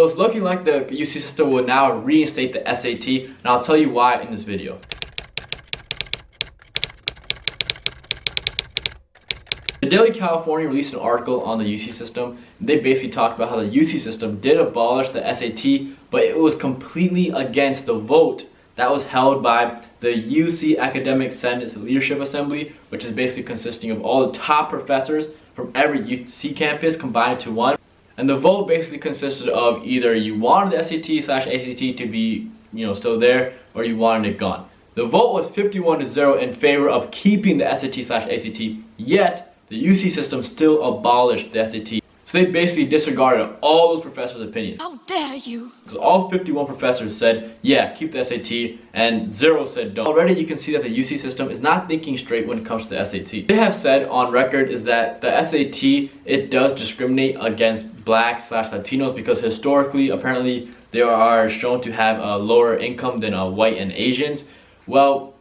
So it's looking like the UC system will now reinstate the SAT, and I'll tell you why in this video. The Daily California released an article on the UC system. They basically talked about how the UC system did abolish the SAT, but it was completely against the vote that was held by the UC Academic Senate's Leadership Assembly, which is basically consisting of all the top professors from every UC campus combined into one. And the vote basically consisted of either you wanted the SAT/ACT to be, still there, or you wanted it gone. The vote was 51-0 in favor of keeping the SAT/ACT, yet the UC system still abolished the SAT. So they basically disregarded all those professors' opinions. How dare you? Because all 51 professors said, yeah, keep the SAT, and 0 said don't. Already you can see that the UC system is not thinking straight when it comes to the SAT. They have said on record is that the SAT, it does discriminate against Blacks/Latinos because historically, apparently, they are shown to have a lower income than white and Asians. Well,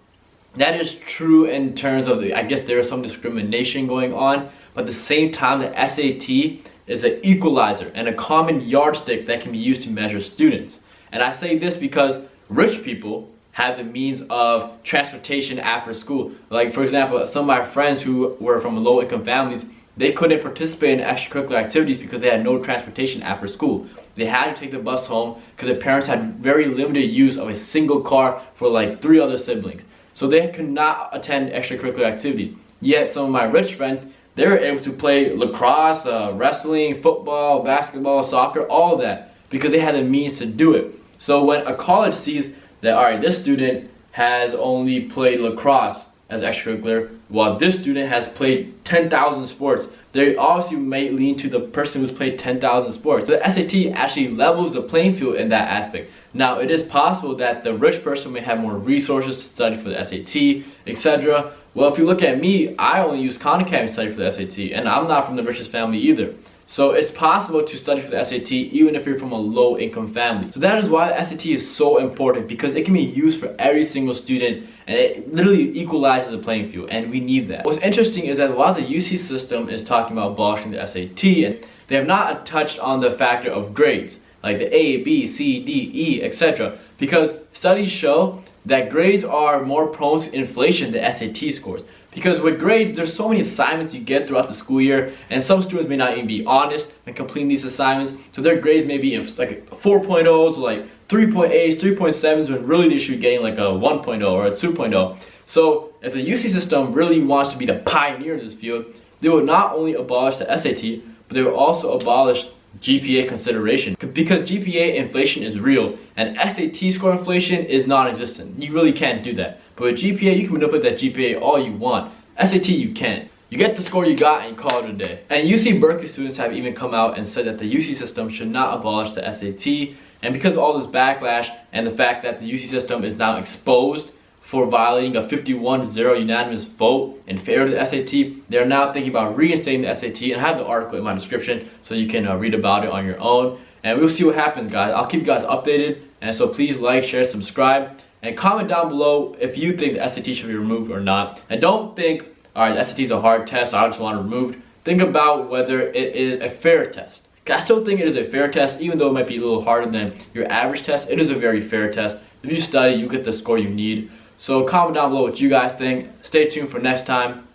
that is true in terms of, I guess there is some discrimination going on, but at the same time, the SAT is an equalizer and a common yardstick that can be used to measure students. And I say this because rich people have the means of transportation after school. Like, for example, some of my friends who were from low-income families, they couldn't participate in extracurricular activities because they had no transportation after school. They had to take the bus home because their parents had very limited use of a single car for like 3 other siblings. So they could not attend extracurricular activities. Yet some of my rich friends, they were able to play lacrosse, wrestling, football, basketball, soccer, all of that because they had the means to do it. So when a college sees that, all right, this student has only played lacrosse as extracurricular, while this student has played 10,000 sports, they obviously may lean to the person who's played 10,000 sports. So the SAT actually levels the playing field in that aspect. Now, it is possible that the rich person may have more resources to study for the SAT, etc. Well, if you look at me, I only use Khan Academy to study for the SAT, and I'm not from the richest family either. So it's possible to study for the SAT even if you're from a low-income family. So that is why the SAT is so important, because it can be used for every single student, and it literally equalizes the playing field, and we need that. What's interesting is that while the UC system is talking about abolishing the SAT, and they have not touched on the factor of grades, like the A, B, C, D, E, etc. Because studies show that grades are more prone to inflation than SAT scores. Because with grades, there's so many assignments you get throughout the school year, and some students may not even be honest when completing these assignments, so their grades may be like 4.0s, or like 3.8s, 3.7s, when really they should be getting like a 1.0 or a 2.0. So if the UC system really wants to be the pioneer in this field, they will not only abolish the SAT, but they will also abolish GPA consideration, because GPA inflation is real and SAT score inflation is non-existent. You really can't do that. But with GPA, you can manipulate that GPA all you want. SAT, you can't. You get the score you got and you call it a day. And UC Berkeley students have even come out and said that the UC system should not abolish the SAT. And because of all this backlash and the fact that the UC system is now exposed for violating a 51-0 unanimous vote in favor of the SAT, they're now thinking about reinstating the SAT, and I have the article in my description so you can read about it on your own. And we'll see what happens, guys. I'll keep you guys updated, and so please like, share, subscribe, and comment down below if you think the SAT should be removed or not. And don't think, all right, the SAT is a hard test, so I just want it removed. Think about whether it is a fair test. I still think it is a fair test, even though it might be a little harder than your average test. It is a very fair test. If you study, you get the score you need. So comment down below what you guys think. Stay tuned for next time.